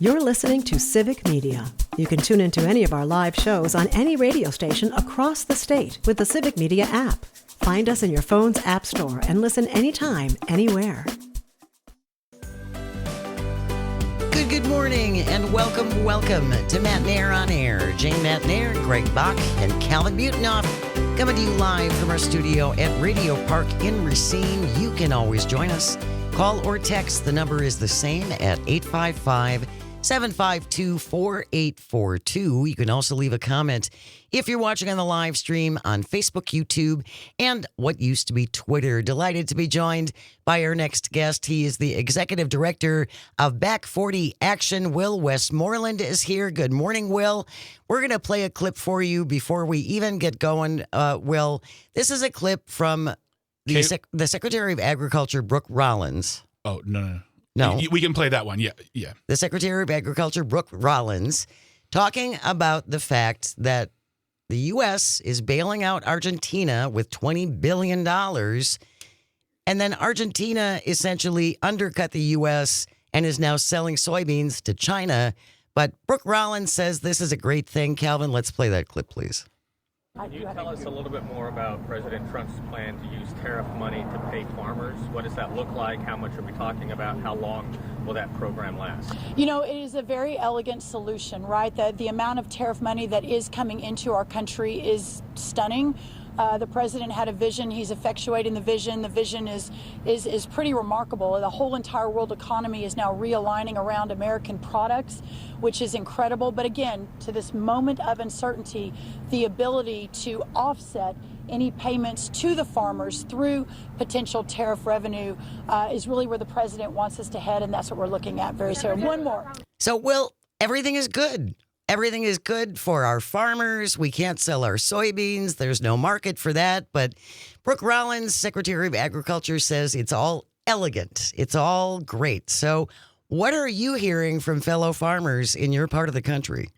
You're listening to Civic Media. You can tune into any of our live shows on any radio station across the state with the Civic Media app. Find us in your phone's app store and listen anytime, anywhere. Good morning and welcome to Matt Nair on Air. Jane Matt Nair, Greg Bach, and Calvin Butenoff coming to you live from our studio at Radio Park in Racine. You can always join us. Call or text. The number is the same at 855-752-4842. You can also leave a comment if you're watching on the live stream on Facebook, YouTube, and what used to be Twitter. Delighted to be joined by our next guest. He is the Executive Director of Back 40 Action. Will Westmoreland is here. Good morning, Will. We're going to play a clip for you before we even get going. Will, this is a clip from the Secretary of Agriculture, Brooke Rollins. Oh, no. No. We can play that one. Yeah. The Secretary of Agriculture, Brooke Rollins, talking about the fact that the U.S. is bailing out Argentina with $20 billion. And then Argentina essentially undercut the U.S. and is now selling soybeans to China. But Brooke Rollins says this is a great thing. Calvin, let's play that clip, please. Can you tell us a little bit more about President Trump's plan to use tariff money to pay farmers? What does that look like? How much are we talking about? How long will that program last? You know, it is a very elegant solution, right? The amount of tariff money that is coming into our country is stunning. The president had a vision. He's effectuating the vision. The vision is pretty remarkable. The whole entire world economy is now realigning around American products, which is incredible. But again, to this moment of uncertainty, the ability to offset any payments to the farmers through potential tariff revenue is really where the president wants us to head, and that's what we're looking at very soon. One more. So, Will, everything is good. Everything is good for our farmers. We can't sell our soybeans. There's no market for that. But Brooke Rollins, Secretary of Agriculture, says it's all elegant. It's all great. So what are you hearing from fellow farmers in your part of the country?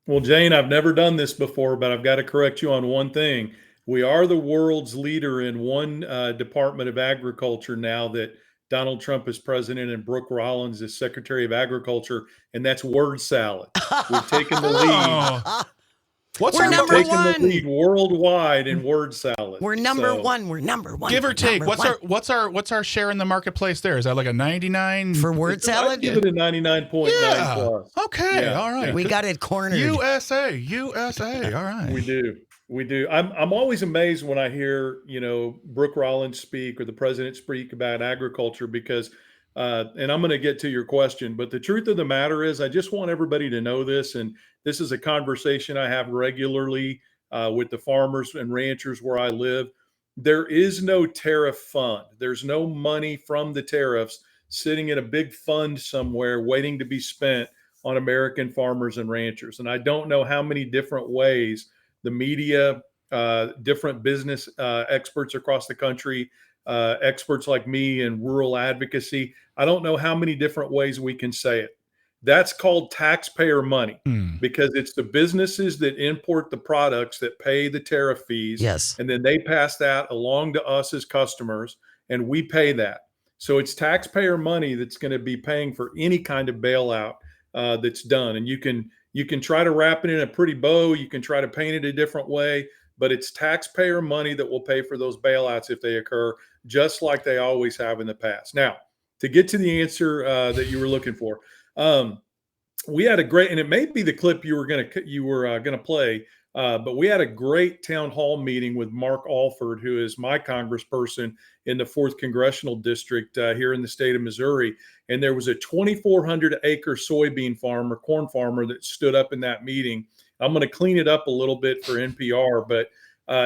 Well, Jane, I've never done this before, but I've got to correct you on one thing. We are the world's leader in one Department of Agriculture now that Donald Trump is president and Brooke Rollins is Secretary of Agriculture, and that's word salad. We've taken the lead. We're number one. The lead worldwide in word salad. We're number one. We're number one. Give or take. What's our share in the marketplace there? Is that like a 99 for word salad? I'd give it a 99.9 plus. Okay, all right. We got it cornered. USA. All right. We do. I'm always amazed when I hear, Brooke Rollins speak or the president speak about agriculture because, and I'm going to get to your question, but the truth of the matter is I just want everybody to know this. And this is a conversation I have regularly with the farmers and ranchers where I live. There is no tariff fund. There's no money from the tariffs sitting in a big fund somewhere waiting to be spent on American farmers and ranchers. And I don't know how many different ways the media, different business experts across the country, experts like me in rural advocacy. I don't know how many different ways we can say it. That's called taxpayer money because it's the businesses that import the products that pay the tariff fees. Yes. And then they pass that along to us as customers and we pay that. So it's taxpayer money that's going to be paying for any kind of bailout that's done. And you can try to wrap it in a pretty bow. You can try to paint it a different way, but it's taxpayer money that will pay for those bailouts if they occur, just like they always have in the past. Now, to get to the answer that you were looking for, we had a great, and it may be the clip you were going to play, but we had a great town hall meeting with Mark Alford, who is my congressperson in the 4th Congressional District here in the state of Missouri. And there was a 2,400-acre soybean farmer, corn farmer that stood up in that meeting. I'm going to clean it up a little bit for NPR, but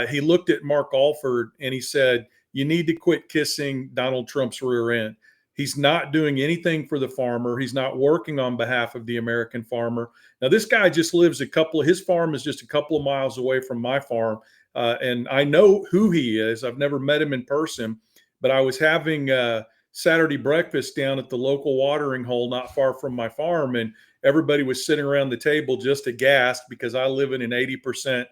he looked at Mark Alford and he said, you need to quit kissing Donald Trump's rear end. He's not doing anything for the farmer. He's not working on behalf of the American farmer. Now, this guy just lives his farm is just a couple of miles away from my farm. And I know who he is. I've never met him in person, but I was having Saturday breakfast down at the local watering hole not far from my farm. And everybody was sitting around the table just aghast because I live in an 80%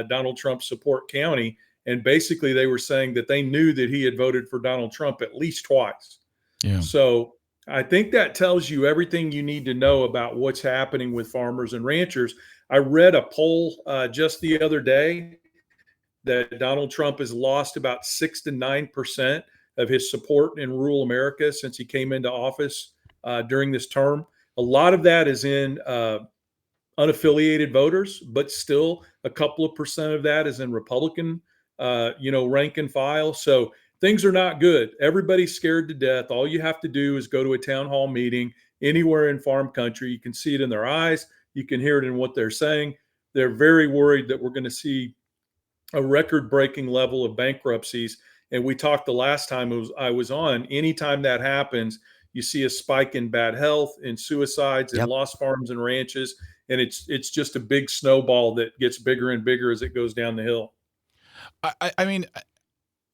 Donald Trump support county. And basically they were saying that they knew that he had voted for Donald Trump at least twice. Yeah. So I think that tells you everything you need to know about what's happening with farmers and ranchers. I read a poll just the other day that Donald Trump has lost about 6 to 9% of his support in rural America since he came into office during this term. A lot of that is in unaffiliated voters, but still a couple of percent of that is in Republican, rank and file. So things are not good. Everybody's scared to death. All you have to do is go to a town hall meeting anywhere in farm country. You can see it in their eyes. You can hear it in what they're saying. They're very worried that we're going to see a record-breaking level of bankruptcies. And we talked the last time I was on. Anytime that happens, you see a spike in bad health, in suicides, in Yep. lost farms and ranches, and it's just a big snowball that gets bigger and bigger as it goes down the hill. I mean,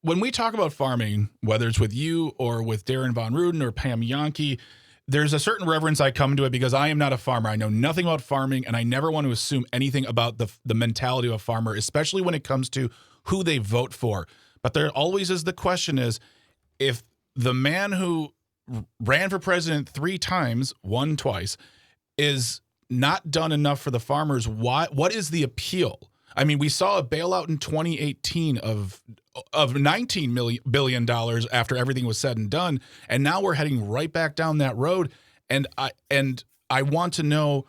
when we talk about farming, whether it's with you or with Darren Von Ruden or Pam Yankee, there's a certain reverence I come to it because I am not a farmer. I know nothing about farming, and I never want to assume anything about the mentality of a farmer, especially when it comes to who they vote for. But there always is the question is, if the man who ran for president 3 times, won twice, is not done enough for the farmers, what is the appeal? I mean, we saw a bailout in 2018 of $19 billion after everything was said and done, and now we're heading right back down that road. And I want to know,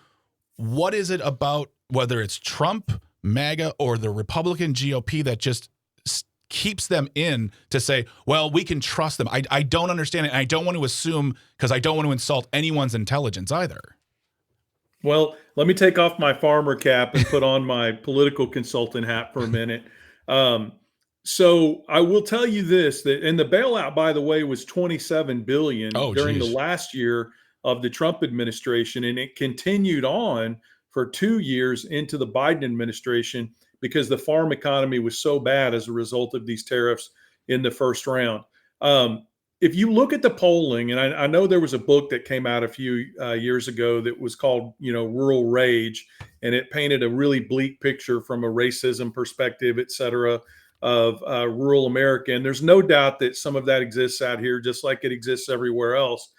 what is it about, whether it's Trump, MAGA, or the Republican GOP, that just keeps them in to say, well, we can trust them? I don't understand it, and I don't want to assume, because I don't want to insult anyone's intelligence either. Well, let me take off my farmer cap and put on my political consultant hat for a minute. So I will tell you this, and the bailout, by the way, was $27 billion during the last year of the Trump administration, and it continued on for 2 years into the Biden administration because the farm economy was so bad as a result of these tariffs in the first round. If you look at the polling, and I know there was a book that came out a few years ago that was called, Rural Rage, and it painted a really bleak picture from a racism perspective, et cetera, of rural America. And there's no doubt that some of that exists out here, just like it exists everywhere else.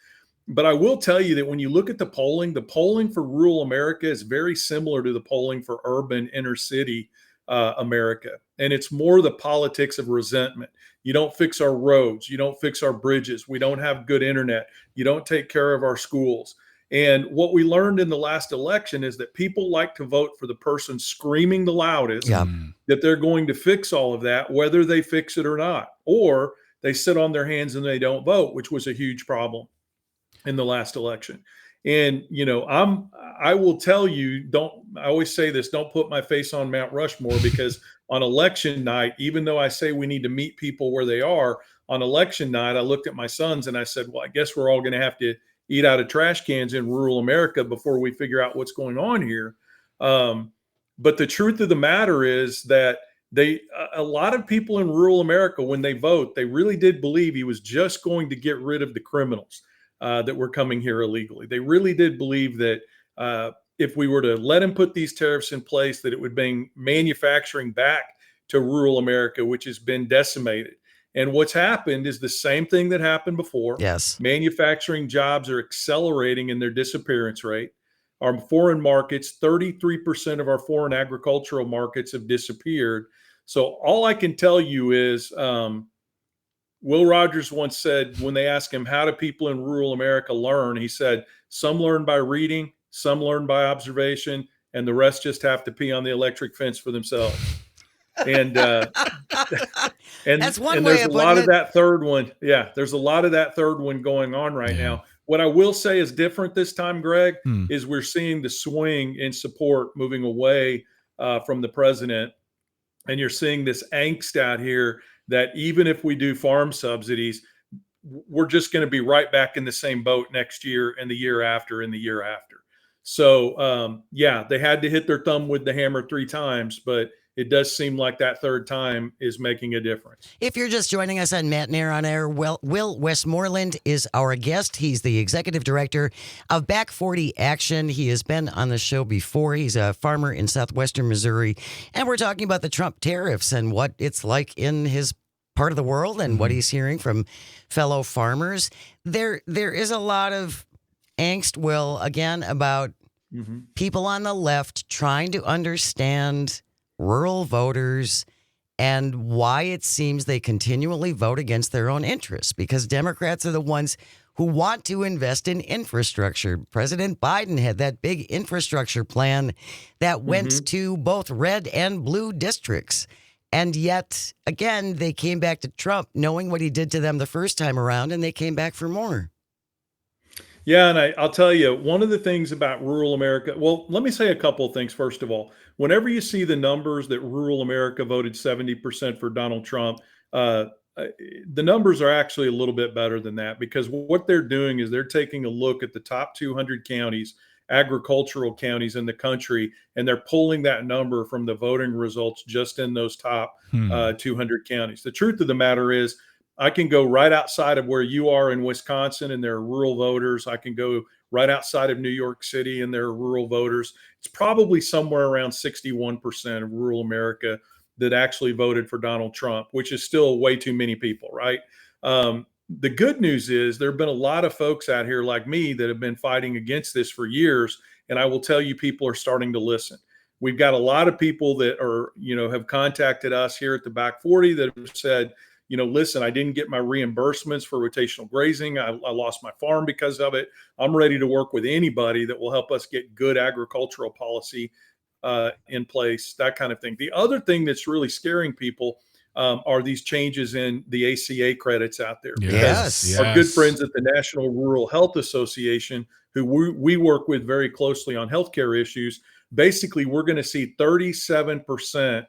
But I will tell you that when you look at the polling for rural America is very similar to the polling for urban inner city America. And it's more the politics of resentment. You don't fix our roads. You don't fix our bridges. We don't have good internet. You don't take care of our schools. And what we learned in the last election is that people like to vote for the person screaming the loudest that they're going to fix all of that, whether they fix it or not, or they sit on their hands and they don't vote, which was a huge problem in the last election. And, I will tell you, I always say this, don't put my face on Mount Rushmore, because on election night, even though I say we need to meet people where they are, on election night, I looked at my sons and I said, well, I guess we're all going to have to eat out of trash cans in rural America before we figure out what's going on here. But the truth of the matter is that a lot of people in rural America, when they vote, they really did believe he was just going to get rid of the criminals that were coming here illegally. They really did believe that if we were to let him put these tariffs in place, that it would bring manufacturing back to rural America, which has been decimated. And what's happened is the same thing that happened before. Yes. Manufacturing jobs are accelerating in their disappearance rate. Our foreign markets, 33% of our foreign agricultural markets have disappeared. So all I can tell you is Will Rogers once said, when they asked him, how do people in rural America learn? He said, some learn by reading, some learn by observation, and the rest just have to pee on the electric fence for themselves. And That's one and way there's of a lot of putting it. that third one. Yeah, there's a lot of that third one going on right now. What I will say is different this time, Greg, is we're seeing the swing in support moving away from the president. And you're seeing this angst out here that even if we do farm subsidies, we're just going to be right back in the same boat next year and the year after and the year after. So, they had to hit their thumb with the hammer 3 times, but it does seem like that third time is making a difference. If you're just joining us on Matt and Air on Air, Will Westmoreland is our guest. He's the executive director of Back 40 Action. He has been on the show before. He's a farmer in southwestern Missouri. And we're talking about the Trump tariffs and what it's like in his part of the world and what he's hearing from fellow farmers. There is a lot of angst, Will, again, about people on the left trying to understand rural voters and why it seems they continually vote against their own interests, because Democrats are the ones who want to invest in infrastructure. President Biden had that big infrastructure plan that went to both red and blue districts. And yet, again, they came back to Trump knowing what he did to them the first time around, and they came back for more. Yeah, and I'll tell you, one of the things about rural America, well, let me say a couple of things. First of all, whenever you see the numbers that rural America voted 70% for Donald Trump, the numbers are actually a little bit better than that, because what they're doing is they're taking a look at the top 200 counties, agricultural counties in the country, and they're pulling that number from the voting results just in those top 200 counties. The truth of the matter is, I can go right outside of where you are in Wisconsin and there are rural voters. I can go right outside of New York City and there are rural voters. It's probably somewhere around 61% of rural America that actually voted for Donald Trump, which is still way too many people, right? The good news is there have been a lot of folks out here like me that have been fighting against this for years. And I will tell you, people are starting to listen. We've got a lot of people that are, have contacted us here at the Back 40 that have said, listen, I didn't get my reimbursements for rotational grazing. I lost my farm because of it. I'm ready to work with anybody that will help us get good agricultural policy in place, that kind of thing. The other thing that's really scaring people are these changes in the ACA credits out there. Yes. Our good friends at the National Rural Health Association, who we work with very closely on healthcare issues, basically we're going to see a 37%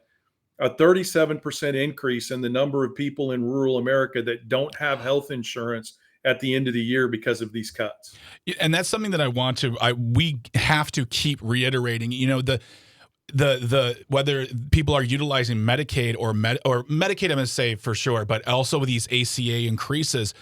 increase in the number of people in rural America that don't have health insurance at the end of the year because of these cuts. And that's something that we have to keep reiterating. The whether people are utilizing Medicaid or Medicaid, I'm going to say for sure, but also with these ACA increases,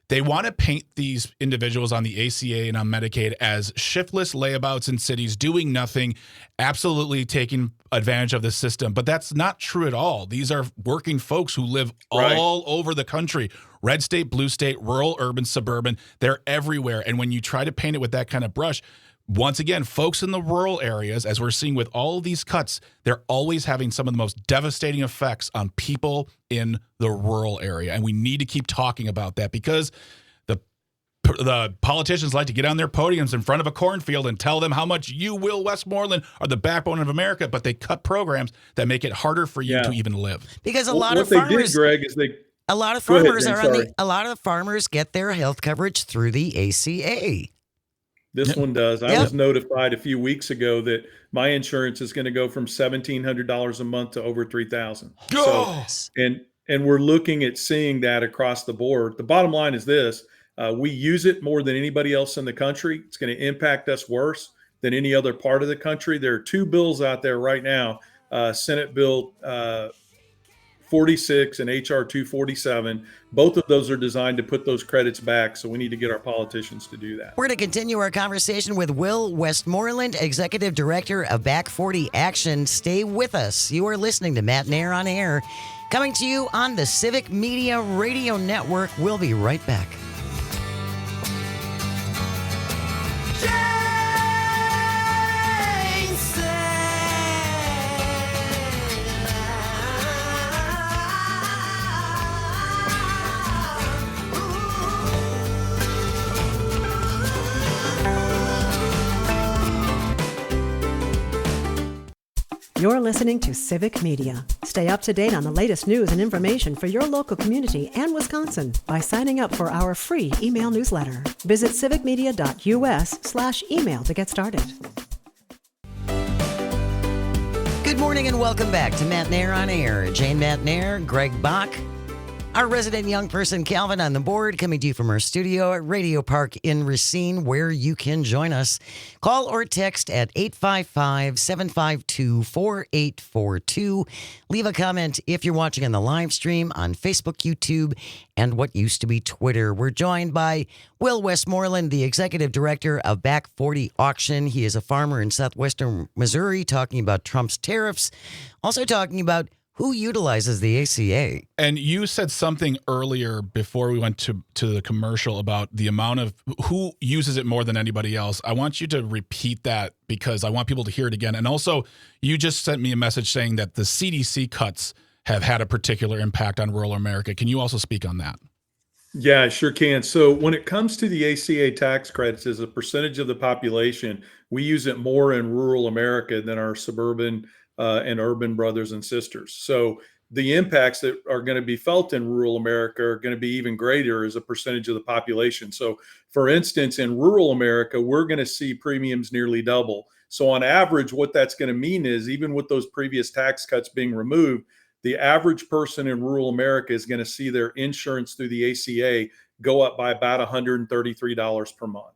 they want to paint these individuals on the ACA and on Medicaid as shiftless layabouts in cities doing nothing, absolutely taking advantage of the system. But that's not true at all. These are working folks who live all over the country. Red state, blue state, rural, urban, suburban, they're everywhere. And when you try to paint it with that kind of brush, once again, folks in the rural areas, as we're seeing with all of these cuts, they're always having some of the most devastating effects on people in the rural area. And we need to keep talking about that, because the politicians like to get on their podiums in front of a cornfield and tell them how much you, Will Westmoreland, are the backbone of America, but they cut programs that make it harder for you to even live. Because a lot of farmers, Greg, is a lot of farmers a lot of farmers get their health coverage through the ACA. This one does. I was notified a few weeks ago that my insurance is going to go from $1,700 a month to over $3,000. So, and we're looking at seeing that across the board. The bottom line is this: we use it more than anybody else in the country. It's going to impact us worse than any other part of the country. There are two bills out there right now: Senate Bill 46 and HR 247. Both of those are designed to put those credits back, so we need to get our politicians to do that. We're going to continue our conversation with Will Westmoreland, Executive Director of Back 40 Action. Stay with us. You are listening to Matt Nair on Air, coming to you on the Civic Media Radio Network. We'll be right back. You're listening to Civic Media. Stay up to date on the latest news and information for your local community and Wisconsin by signing up for our free email newsletter. Visit civicmedia.us/email to get started. Good morning and welcome back to Matt Nair on Air. Jane Matt Nair, Greg Bach, our resident young person Calvin on the board, coming to you from our studio at Radio Park in Racine, where you can join us. Call or text at 855-752-4842. Leave a comment if you're watching on the live stream on Facebook, YouTube, and what used to be Twitter. We're joined by Will Westmoreland, the Executive Director of Back 40 Auction. He is a farmer in southwestern Missouri, talking about Trump's tariffs, also talking about who utilizes the ACA? And you said something earlier before we went to the commercial about the amount of who uses it more than anybody else. I want you to repeat that because I want people to hear it again. And also, you just sent me a message saying that the CDC cuts have had a particular impact on rural America. Can you also speak on that? Yeah, I sure can. So when it comes to the ACA tax credits as a percentage of the population, we use it more in rural America than our suburban and urban brothers and sisters. So the impacts that are going to be felt in rural America are going to be even greater as a percentage of the population. So for instance, in rural America, we're going to see premiums nearly double. So on average, what that's going to mean is even with those previous tax cuts being removed, the average person in rural America is going to see their insurance through the ACA go up by about $133 per month.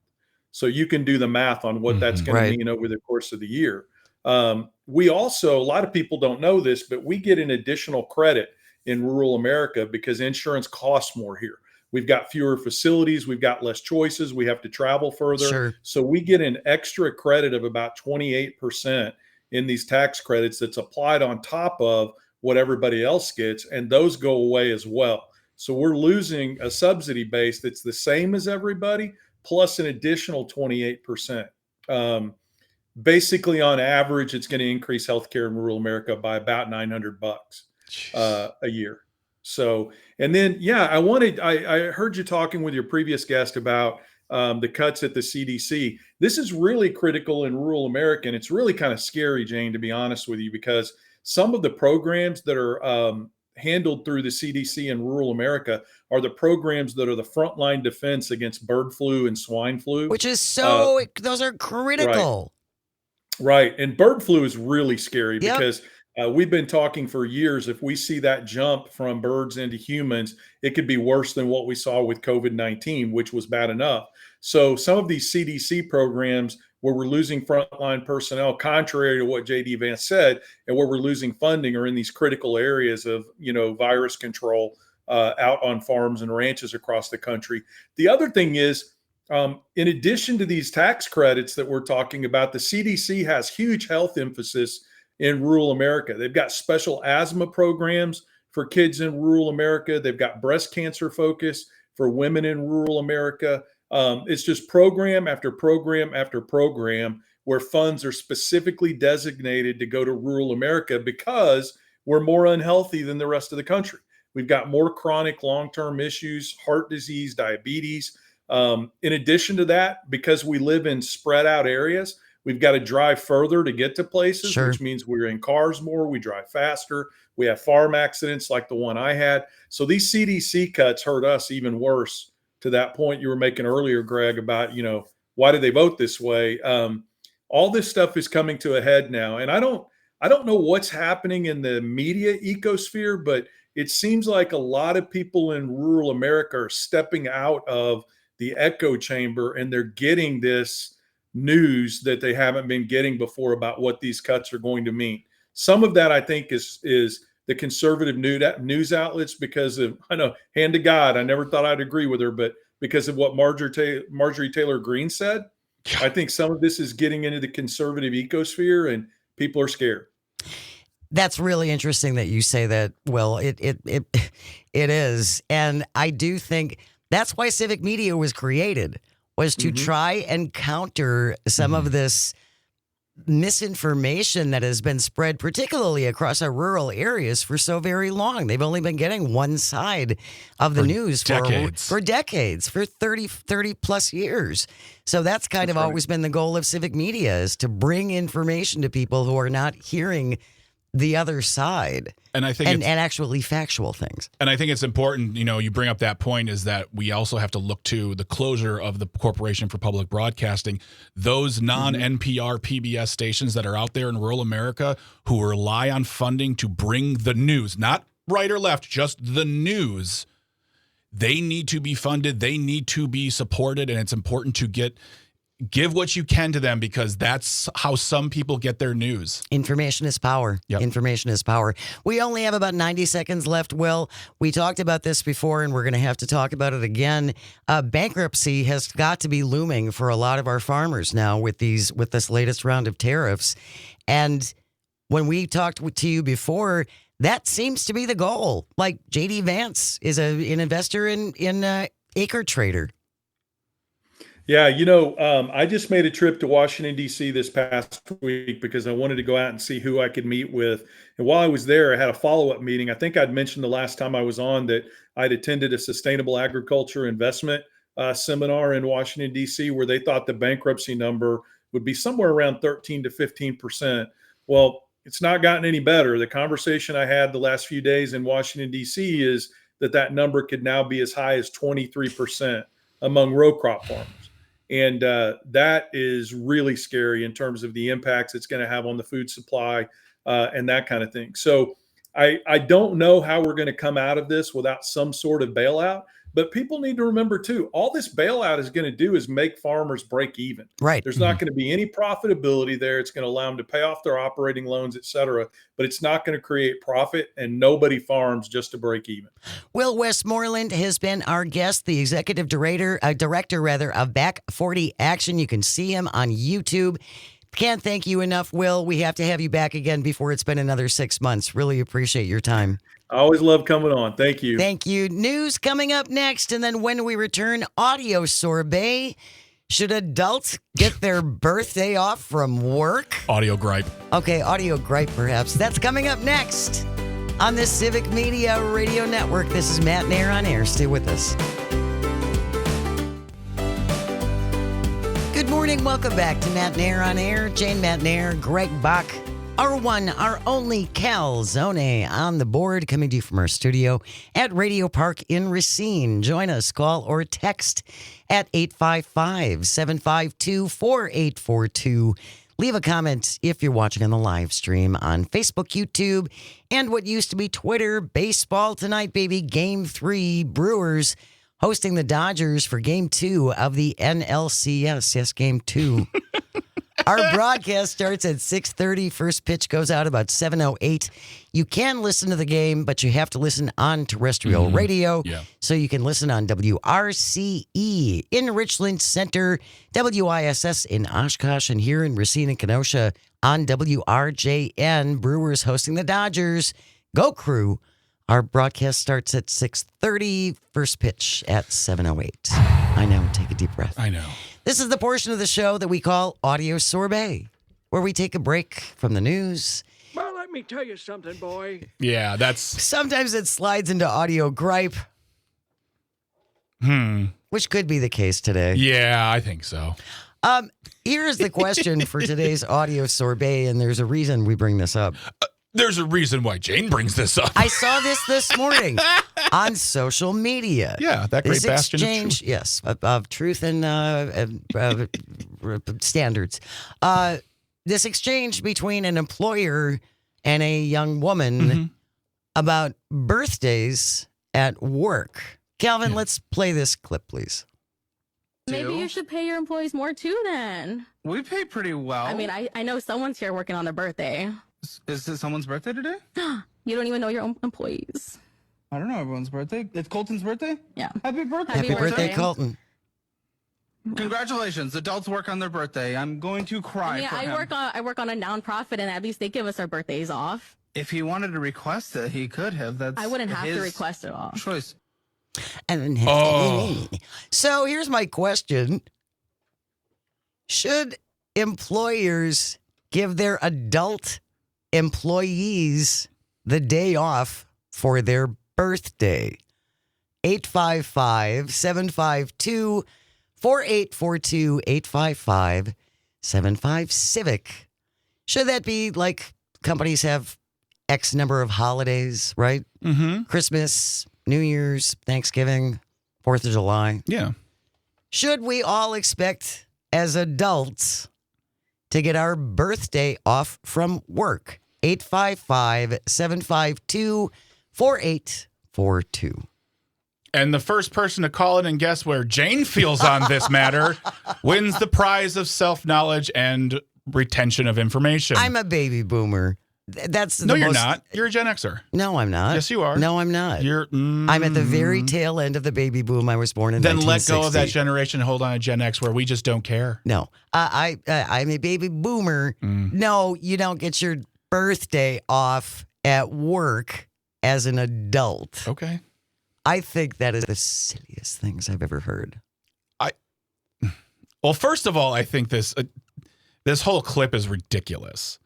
So you can do the math on what that's going to mean over the course of the year. We also, a lot of people don't know this, but we get an additional credit in rural America because insurance costs more here. We've got fewer facilities. We've got less choices. We have to travel further. Sure. So we get an extra credit of about 28% in these tax credits that's applied on top of what everybody else gets, and those go away as well. So we're losing a subsidy base that's the same as everybody, plus an additional 28%. Basically, on average, it's going to increase healthcare in rural America by about $900 a year. So, and then, yeah, I heard you talking with your previous guest about the cuts at the CDC. This is really critical in rural America, and it's really kind of scary, Jane, to be honest with you, because some of the programs that are handled through the CDC in rural America are the programs that are the frontline defense against bird flu and swine flu. Which is those are critical. Right. And bird flu is really scary because we've been talking for years. If we see that jump from birds into humans, it could be worse than what we saw with COVID-19, which was bad enough. So some of these CDC programs where we're losing frontline personnel, contrary to what JD Vance said, and where we're losing funding are in these critical areas of, virus control out on farms and ranches across the country. The other thing is, in addition to these tax credits that we're talking about, the CDC has huge health emphasis in rural America. They've got special asthma programs for kids in rural America. They've got breast cancer focus for women in rural America. It's just program after program after program where funds are specifically designated to go to rural America because we're more unhealthy than the rest of the country. We've got more chronic long-term issues, heart disease, diabetes. In addition to that, because we live in spread out areas, we've got to drive further to get to places, which means we're in cars more, we drive faster, we have farm accidents like the one I had. So these CDC cuts hurt us even worse. To that point you were making earlier, Greg, about, why did they vote this way? All this stuff is coming to a head now. And I don't know what's happening in the media ecosphere, but it seems like a lot of people in rural America are stepping out of the echo chamber and they're getting this news that they haven't been getting before about what these cuts are going to mean. Some of that, I think, is the conservative news outlets because of, I know, hand to God, I never thought I'd agree with her, but because of what Marjorie Taylor Greene said, I think some of this is getting into the conservative ecosphere and people are scared. That's really interesting that you say that. Well, it is. And I do think that's why civic media was created, was to try and counter some of this misinformation that has been spread, particularly across our rural areas, for so very long. They've only been getting one side of the news for decades, for 30 plus years. So that's kind of always been the goal of civic media, is to bring information to people who are not hearing the other side, and I think and actually factual things. And I think it's important, you bring up that point, is that we also have to look to the closure of the Corporation for Public Broadcasting. Those non-NPR PBS stations that are out there in rural America who rely on funding to bring the news, not right or left, just the news, they need to be funded. They need to be supported. And it's important to give what you can to them, because that's how some people get their news. Information is power. Yep. Information is power. We only have about 90 seconds left, Will. We talked about this before, and we're going to have to talk about it again. Bankruptcy has got to be looming for a lot of our farmers now with this latest round of tariffs. And when we talked to you before, that seems to be the goal. Like J.D. Vance is an investor in Acre Trader. Yeah, I just made a trip to Washington, D.C. this past week because I wanted to go out and see who I could meet with. And while I was there, I had a follow-up meeting. I think I'd mentioned the last time I was on that I'd attended a sustainable agriculture investment seminar in Washington, D.C., where they thought the bankruptcy number would be somewhere around 13 to 15%. Well, it's not gotten any better. The conversation I had the last few days in Washington, D.C. is that number could now be as high as 23% among row crop farmers. And that is really scary in terms of the impacts it's going to have on the food supply and that kind of thing. So I don't know how we're going to come out of this without some sort of bailout. But people need to remember, too, all this bailout is going to do is make farmers break even. Right. There's not going to be any profitability there. It's going to allow them to pay off their operating loans, et cetera. But it's not going to create profit, and nobody farms just to break even. Will Westmoreland has been our guest, the executive director of Back 40 Action. You can see him on YouTube. Can't thank you enough, Will. We have to have you back again before it's been another 6 months. Really appreciate your time. I always love coming on. Thank you. Thank you. News coming up next. And then when we return, audio sorbet. Should adults get their birthday off from work? Audio gripe. Okay, audio gripe perhaps. That's coming up next on the Civic Media Radio Network. This is Matt Nair on Air. Stay with us. Good morning. Welcome back to Matt Nair on Air. Jane Matt Nair, Greg Bach. Our one, our only Calzone on the board, coming to you from our studio at Radio Park in Racine. Join us, call or text at 855-752-4842. Leave a comment if you're watching on the live stream on Facebook, YouTube, and what used to be Twitter. Baseball tonight, baby. Game 3, Brewers hosting the Dodgers for Game 2 of the NLCS. Yes, Game 2. Our broadcast starts at 6:30. First pitch goes out about 7:08. You can listen to the game, but you have to listen on terrestrial radio. Yeah. So you can listen on WRCE in Richland Center, WISS in Oshkosh, and here in Racine and Kenosha on WRJN. Brewers hosting the Dodgers. Go Crew. Our broadcast starts at 6:30. First pitch at 7:08. I know. Take a deep breath. I know. This is the portion of the show that we call Audio Sorbet, where we take a break from the news. Well, let me tell you something, boy. Yeah, that's... Sometimes it slides into audio gripe, which could be the case today. Yeah, I think so. Here's the question for today's Audio Sorbet, and there's a reason we bring this up. There's a reason why Jane brings this up. I saw this morning on social media. Yeah, that great this bastion exchange, of truth. yes, of truth and standards. This exchange between an employer and a young woman about birthdays at work. Calvin, let's play this clip, please. Maybe you should pay your employees more too then. We pay pretty well. I mean, I know someone's here working on their birthday. Is it someone's birthday today? You don't even know your own employees. I don't know everyone's birthday. It's Colton's birthday? Yeah. Happy birthday. Happy Happy birthday, Colton. Congratulations. Adults work on their birthday. I'm going to cry I mean, for him. I work on a nonprofit, and at least they give us our birthdays off. If he wanted to request it, he could have. That's I wouldn't have to his request it off. choice. So here's my question. Should employers give their adult employees the day off for their birthday? 855-752-4842, 855-75-CIVIC. Should that be like companies have X number of holidays, right? Christmas, New Year's, Thanksgiving, 4th of July. Yeah. Should we all expect as adults to get our birthday off from work? 855-752-4842. And the first person to call in and guess where Jane feels on this matter wins the prize of self-knowledge and retention of information. I'm a baby boomer. That's No, the you're most- not. You're a Gen Xer. No, I'm not. Yes, you are. No, I'm not. You're. I'm at the very tail end of the baby boom. I was born in Then 1960. let go of that generation and hold on to Gen X where we just don't care. No, I'm a baby boomer. No, you don't get your birthday off at work as an adult. Okay. I think that is the silliest things I've ever heard. Well, first of all, I think this whole clip is ridiculous.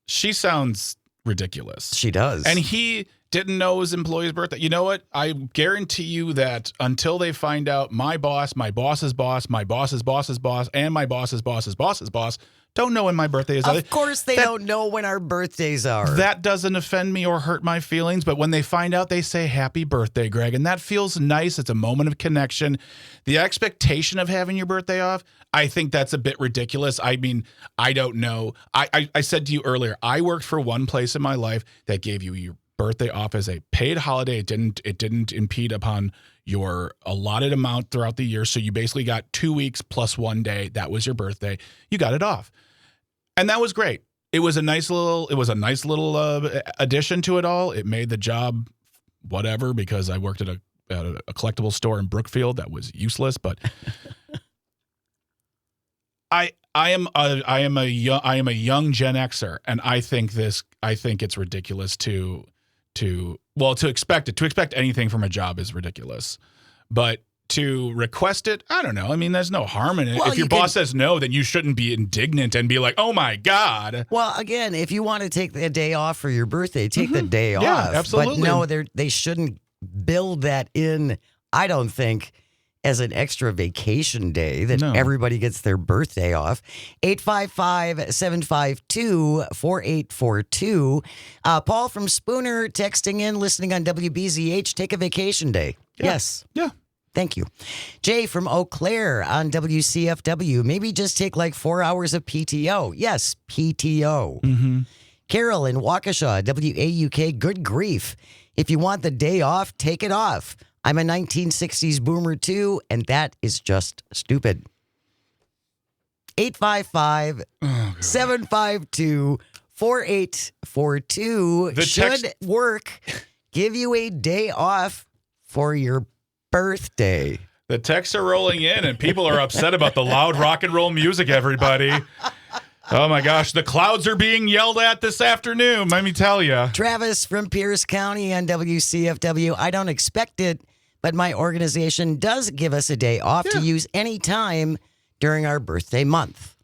She sounds ridiculous. She does. And he didn't know his employee's birthday. You know what? I guarantee you that until they find out my boss's boss, my boss's boss's boss, and my boss's boss's boss's boss don't know when my birthday is. Of course they don't know when our birthdays are. That doesn't offend me or hurt my feelings, but when they find out, they say, happy birthday, Greg, and that feels nice. It's a moment of connection. The expectation of having your birthday off, I think that's a bit ridiculous. I mean, I don't know. I said to you earlier, I worked for one place in my life that gave you your birthday off as a paid holiday. It didn't impede upon your allotted amount throughout the year. So you basically got 2 weeks plus 1 day. That was your birthday. You got it off. And that was great. It was a nice little addition to it all. It made the job whatever, because I worked at a collectible store in Brookfield that was useless, but I am a young Gen Xer, and I think it's ridiculous to expect it. To expect anything from a job is ridiculous. But to request it, I don't know. I mean, there's no harm in it. Well, if your boss says no, then you shouldn't be indignant and be like, oh my God. Well, again, if you want to take the day off for your birthday, take the day off. Yeah, absolutely. But no, they shouldn't build that in, I don't think, as an extra vacation day that everybody gets their birthday off. 855-752-4842. Paul from Spooner texting in, listening on WBZH, take a vacation day. Yeah. Yes. Yeah. Thank you. Jay from Eau Claire on WCFW. Maybe just take like 4 hours of PTO. Yes, PTO. Mm-hmm. Carol in Waukesha, WAUK, good grief. If you want the day off, take it off. I'm a 1960s boomer too, and that is just stupid. 855-752-4842. Should work give you a day off for your birthday? The texts are rolling in, and people are upset about the loud rock and roll music, everybody. Oh, my gosh. The clouds are being yelled at this afternoon, let me tell you. Travis from Pierce County on WCFW. I don't expect it, but my organization does give us a day off to use any time during our birthday month.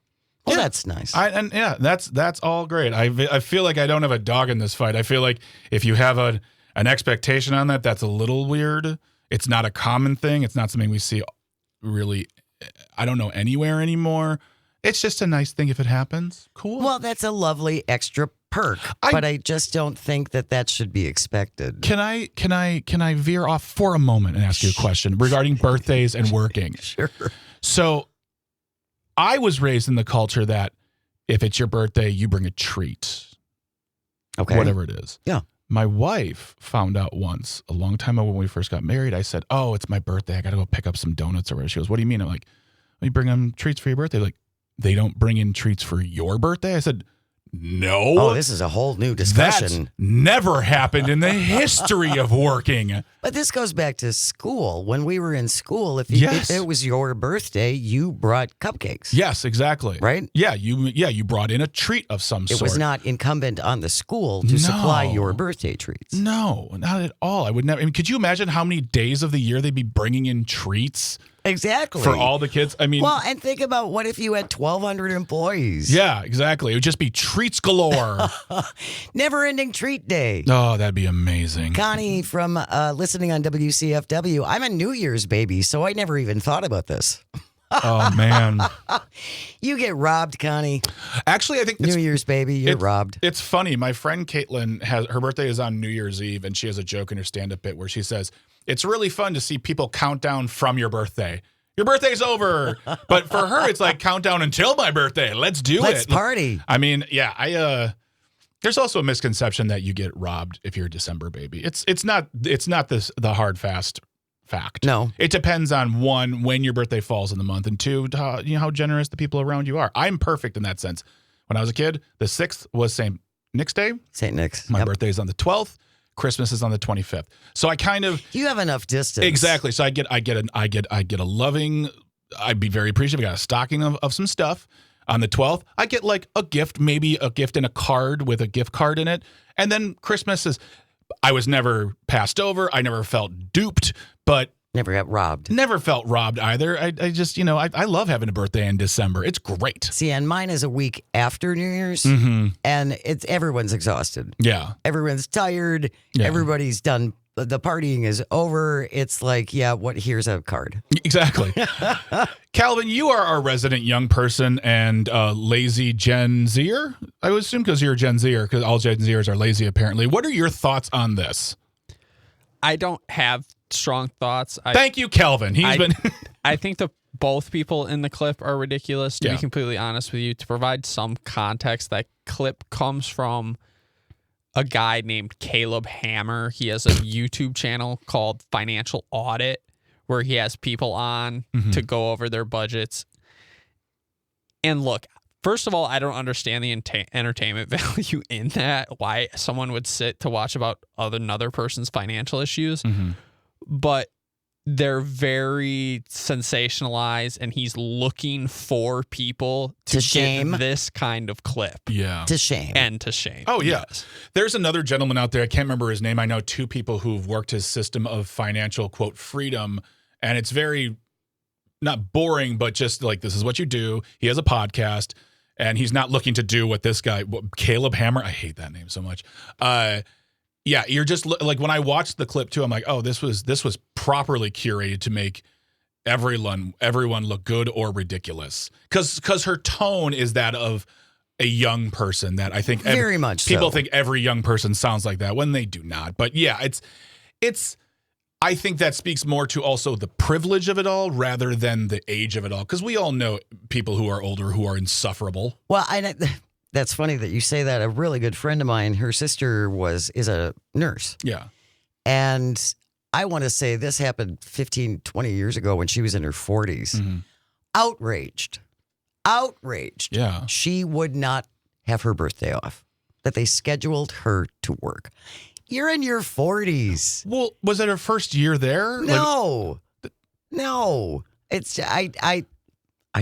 Well, that's nice. That's all great. I feel like I don't have a dog in this fight. I feel like if you have an expectation on that, that's a little weird. It's not a common thing. It's not something we see really, I don't know, anywhere anymore. It's just a nice thing if it happens. Cool. Well, that's a lovely extra perk, but I just don't think that should be expected. Can I veer off for a moment and ask you a question regarding birthdays and working? Sure. So I was raised in the culture that if it's your birthday, you bring a treat. Okay. Whatever it is. Yeah. My wife found out once, a long time ago when we first got married, I said, oh, it's my birthday. I got to go pick up some donuts or whatever. She goes, what do you mean? I'm like, you bring them treats for your birthday? Like, they don't bring in treats for your birthday? I said, no. Oh, this is a whole new discussion. That's never happened in the history of working. But this goes back to school. When we were in school, if it was your birthday, you brought cupcakes. Yes, exactly. Right? Yeah, you brought in a treat of some sort. It was not incumbent on the school to supply your birthday treats. No, not at all. I would never. I mean, could you imagine how many days of the year they'd be bringing in treats? Exactly. For all the kids. I mean, well, and think about what if you had 1,200 employees? Yeah, exactly. It would just be treats galore. Never-ending treat day. Oh, that'd be amazing. Connie from listening on WCFW. I'm a New Year's baby, so I never even thought about this. Oh, man. You get robbed, Connie. Actually, I think New Year's baby, you're robbed. It's funny. My friend Caitlin, her birthday is on New Year's Eve, and she has a joke in her stand-up bit where she says, it's really fun to see people count down from your birthday. Your birthday's over. But for her, it's like countdown until my birthday. Let's do it. Let's party. I mean, yeah, there's also a misconception that you get robbed if you're a December baby. It's not the hard fast fact. No. It depends on one, when your birthday falls in the month, and two, how generous the people around you are. I'm perfect in that sense. When I was a kid, the 6th was St. Nick's Day. St. Nick's. My birthday is on the 12th. Christmas is on the 25th. So I kind of you have enough distance. Exactly. So I get a loving. I'd be very appreciative. I got a stocking of some stuff. On the 12th, I get like a gift, maybe a gift and a card with a gift card in it. And then Christmas is, I was never passed over. I never felt duped, but Never got robbed. never felt robbed either. I just, I love having a birthday in December. It's great. See, and mine is a week after New Year's, Mm-hmm. and everyone's exhausted. Yeah. Everyone's tired. Yeah. Everybody's done. The partying is over. It's like, here's a card. Exactly. Calvin, you are our resident young person and lazy Gen Zer, I would assume, because you're a Gen Zer, because all Gen Zers are lazy, apparently. What are your thoughts on this? I don't have strong thoughts. Thank you, Calvin. I think both people in the clip are ridiculous, to Yeah. be completely honest with you. To provide some context, that clip comes from a guy named Caleb Hammer. He has a YouTube channel called Financial Audit, where he has people on to go over their budgets. And look, first of all, I don't understand the entertainment value in that, why someone would sit to watch about another person's financial issues. But they're very sensationalized, and he's looking for people to shame get this kind of clip. Yeah. To shame. And to shame. Oh, yeah. Yes. There's another gentleman out there. I can't remember his name. I know two people who've worked his system of financial, quote, freedom. And it's very, not boring, but just like, this is what you do. He has a podcast, and he's not looking to do what this guy, Caleb Hammer. I hate that name so much. Yeah, you're just like, when I watched the clip too, I'm like, oh, this was properly curated to make everyone look good or ridiculous. Because her tone is that of a young person that I think Very much people so. think every young person sounds like that when they do not. But yeah, it's I think that speaks more to also the privilege of it all rather than the age of it all. Because we all know people who are older who are insufferable. Well, that's funny that you say that. A really good friend of mine, her sister is a nurse. Yeah. And I want to say this happened 15, 20 years ago when she was in her 40s. Mm-hmm. Outraged. Yeah. She would not have her birthday off, that they scheduled her to work. You're in your 40s. Well, was it her first year there? No. It's I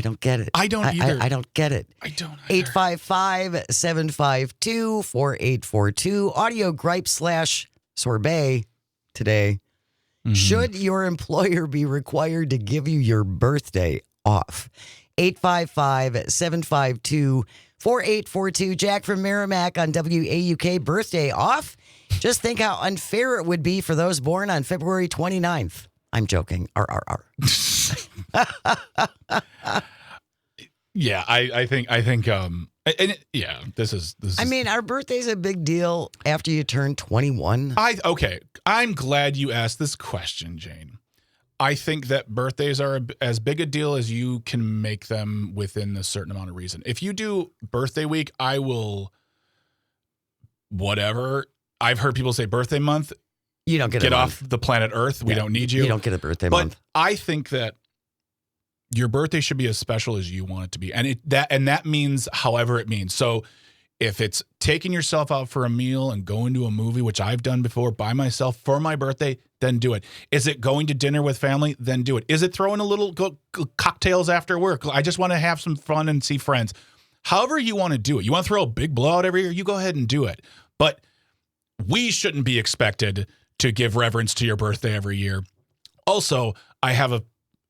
don't get it. I don't either. I don't get it. I don't either. 855-752-4842. Audio gripe / sorbet today. Should your employer be required to give you your birthday off? 855-752-4842. Jack from Merrimack on WAUK. Birthday off? Just think how unfair it would be for those born on February 29th. I'm joking. RRR. Yeah, I think this is. I mean, our birthday's a big deal after you turn 21. Okay. I'm glad you asked this question, Jane. I think that birthdays are as big a deal as you can make them within a certain amount of reason. If you do birthday week, I will. Whatever. I've heard people say birthday month. You don't get off the planet Earth. We don't need you. You don't get a birthday but month. I think that your birthday should be as special as you want it to be. And that means however it means. So if it's taking yourself out for a meal and going to a movie, which I've done before by myself for my birthday, then do it. Is it going to dinner with family? Then do it. Is it throwing a little cocktails after work? I just want to have some fun and see friends. However you want to do it. You want to throw a big blowout every year? You go ahead and do it. But we shouldn't be expected to give reverence to your birthday every year. Also,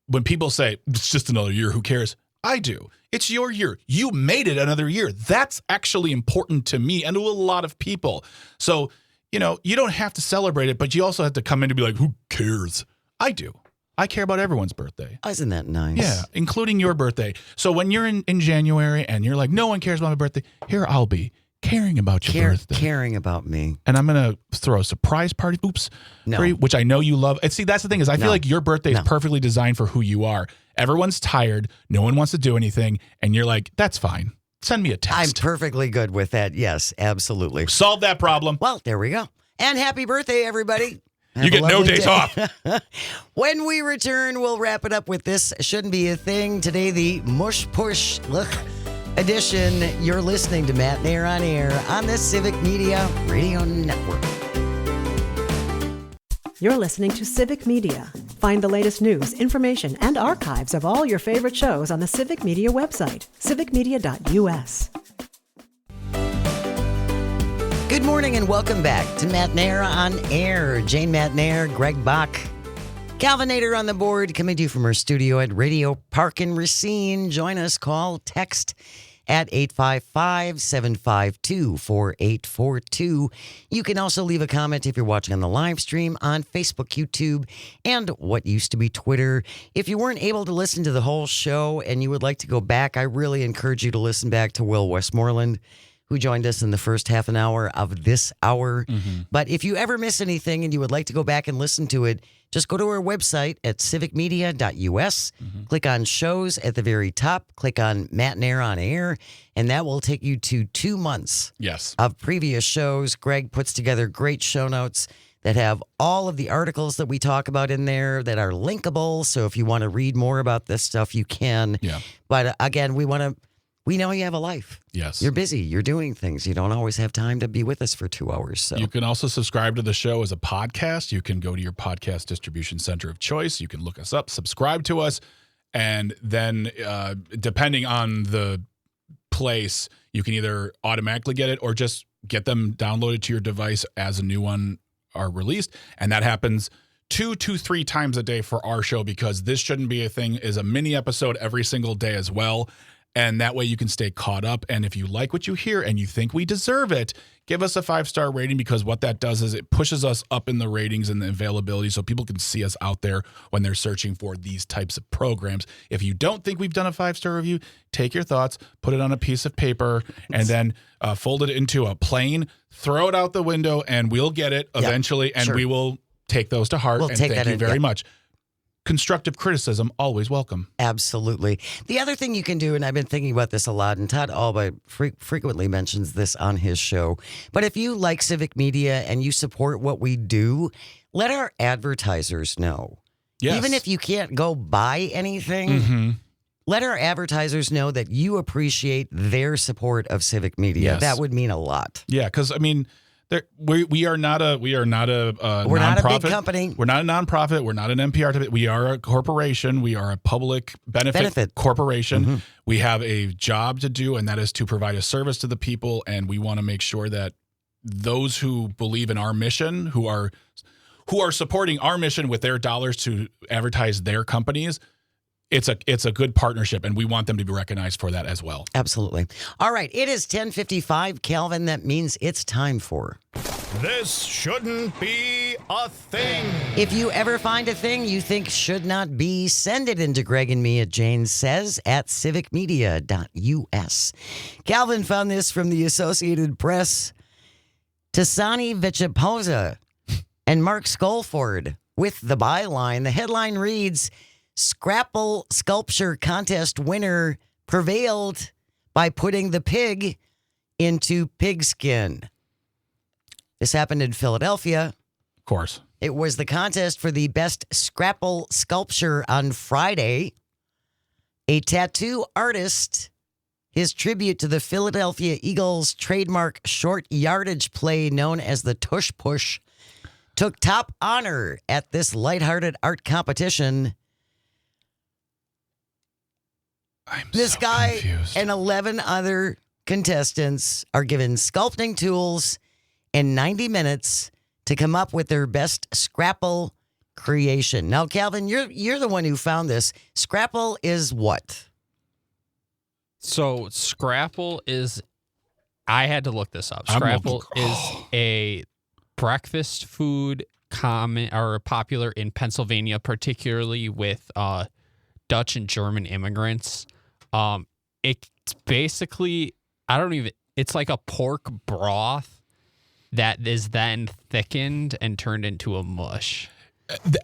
when people say, it's just another year, who cares? I do. It's your year. You made it another year. That's actually important to me and to a lot of people. So, you don't have to celebrate it, but you also have to come in to be like, who cares? I do. I care about everyone's birthday. Isn't that nice? Yeah, including your birthday. So when you're in January and you're like, no one cares about my birthday, here I'll be. Caring about your birthday. Caring about me. And I'm going to throw a surprise party, No. for you, which I know you love. And see, that's the thing is I feel like your birthday is perfectly designed for who you are. Everyone's tired. No one wants to do anything. And you're like, that's fine. Send me a text. I'm perfectly good with that. Yes, absolutely. Solve that problem. Well, there we go. And happy birthday, everybody. You get no days off. When we return, we'll wrap it up with this Shouldn't Be a Thing. Today, the Mush Push edition. You're listening to Matt and Air on Air on the Civic Media Radio Network. You're listening to Civic Media. Find the latest news, information, and archives of all your favorite shows on the Civic Media website, civicmedia.us. Good morning and welcome back to Matt Nair on Air. Jane Matt Nair, Greg Bach, Calvinator on the board, coming to you from our studio at Radio Park in Racine. Join us, call, text at 855-752-4842. You can also leave a comment if you're watching on the live stream on Facebook, YouTube, and what used to be Twitter. If you weren't able to listen to the whole show and you would like to go back, I really encourage you to listen back to Will Westmoreland, who joined us in the first half an hour of this hour. But if you ever miss anything and you would like to go back and listen to it, just go to our website at civicmedia.us, click on shows at the very top, click on Matt Nair on Air, and that will take you to 2 months of previous shows. Greg puts together great show notes that have all of the articles that we talk about in there that are linkable. So if you want to read more about this stuff, you can. But again, we know you have a life. Yes. You're busy. You're doing things. You don't always have time to be with us for 2 hours. So you can also subscribe to the show as a podcast. You can go to your podcast distribution center of choice. You can look us up, subscribe to us, and then depending on the place, you can either automatically get it or just get them downloaded to your device as a new one are released. And that happens 2 to 3 times a day for our show, because This Shouldn't Be a Thing is a mini episode every single day as well. And that way you can stay caught up. And if you like what you hear and you think we deserve it, give us a 5-star rating, because what that does is it pushes us up in the ratings and the availability so people can see us out there when they're searching for these types of programs. If you don't think we've done a 5-star review, take your thoughts, put it on a piece of paper, and then fold it into a plane, throw it out the window, and we'll get it eventually. And we will take those to heart. And thank you very much. Constructive criticism, always welcome. Absolutely. The other thing you can do, and I've been thinking about this a lot, and Todd Alba frequently mentions this on his show, but if you like Civic Media and you support what we do, let our advertisers know. Yes. Even if you can't go buy anything, let our advertisers know that you appreciate their support of Civic Media. Yes. That would mean a lot. Yeah, because I mean, we are not a We're nonprofit. not a big company. We're not a nonprofit. We're not an NPR. We are a corporation. We are a public benefit corporation. We have a job to do, and that is to provide a service to the people. And we want to make sure that those who believe in our mission, who are supporting our mission with their dollars to advertise their companies, it's a good partnership, and we want them to be recognized for that as well. Absolutely. All right, it is 10:55, Calvin. That means it's time for This Shouldn't Be a Thing. If you ever find a thing you think should not be, send it into Greg and me at Jane Says at civicmedia.us. Calvin found this from the Associated Press. Tasani Vichaposa and Mark Skolford with the byline. The headline reads, Scrapple Sculpture Contest winner prevailed by putting the pig into pigskin. This happened in Philadelphia. Of course. It was the contest for the best scrapple sculpture on Friday. A tattoo artist, his tribute to the Philadelphia Eagles trademark short yardage play known as the Tush Push, took top honor at this lighthearted art competition. This guy and 11 other contestants are given sculpting tools and 90 minutes to come up with their best scrapple creation. Now, Calvin, you're the one who found this. Scrapple is what? So Scrapple is, I had to look this up. Scrapple is a breakfast food common or popular in Pennsylvania, particularly with Dutch and German immigrants. It's basically, it's like a pork broth that is then thickened and turned into a mush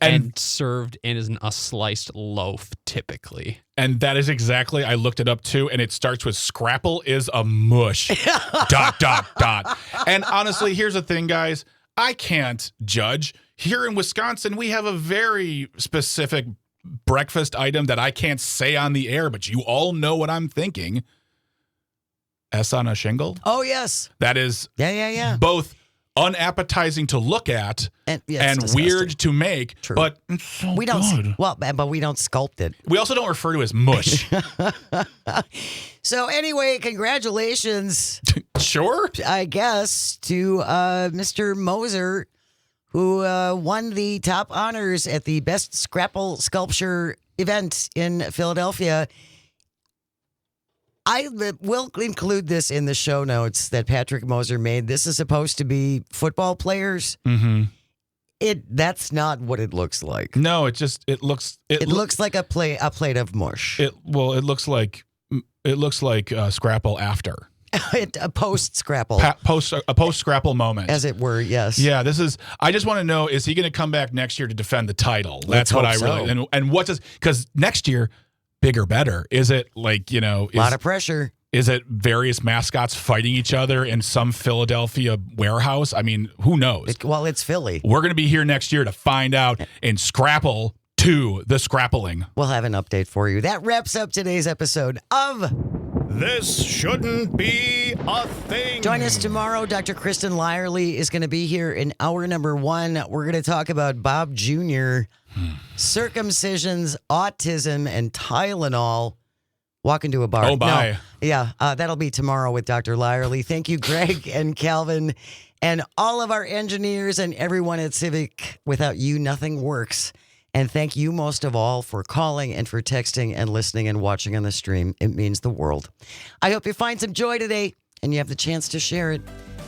and served in a sliced loaf typically. And that is exactly, I looked it up too, and it starts with Scrapple is a mush. ... And honestly, here's the thing, guys. I can't judge. Here in Wisconsin, we have a very specific breakfast item that I can't say on the air, but you all know what I'm thinking. S on a shingle? Oh, yes. That is yeah. both unappetizing to look at and weird to make. True. But it's so we don't good. but we don't sculpt it. We also don't refer to it as mush. So anyway, congratulations. Sure. I guess to Mr. Moser, who won the top honors at the Best Scrapple Sculpture event in Philadelphia. I will include this in the show notes that Patrick Moser made. This is supposed to be football players. Mm-hmm. That's not what it looks like. No, it looks like a plate of mush. It looks like Scrapple after. A post Scrapple. A post Scrapple moment, as it were. Yes. Yeah. I just want to know: is he going to come back next year to defend the title? That's what I really. And what does, because next year, bigger, better. Is it like, a lot of pressure? Is it various mascots fighting each other in some Philadelphia warehouse? I mean, who knows? It's Philly. We're going to be here next year to find out in Scrapple 2, the Scrappling. We'll have an update for you. That wraps up today's episode of This Shouldn't Be a Thing. Join us tomorrow. Dr. Kristen Lyerly is going to be here in hour number 1. We're going to talk about Bob Jr., circumcisions, autism, and Tylenol. Walk into a bar. Oh, bye. No. Yeah, that'll be tomorrow with Dr. Lyerly. Thank you, Greg and Calvin, and all of our engineers and everyone at Civic. Without you, nothing works. And thank you most of all for calling and for texting and listening and watching on the stream. It means the world. I hope you find some joy today and you have the chance to share it.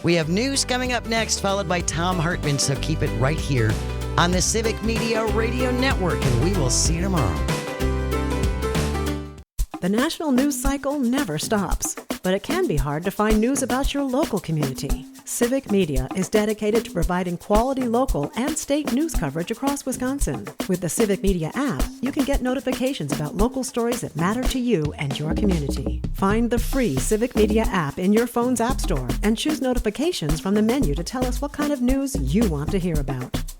We have news coming up next, followed by Tom Hartman, so keep it right here on the Civic Media Radio Network, and we will see you tomorrow. The national news cycle never stops, but it can be hard to find news about your local community. Civic Media is dedicated to providing quality local and state news coverage across Wisconsin. With the Civic Media app, you can get notifications about local stories that matter to you and your community. Find the free Civic Media app in your phone's app store and choose notifications from the menu to tell us what kind of news you want to hear about.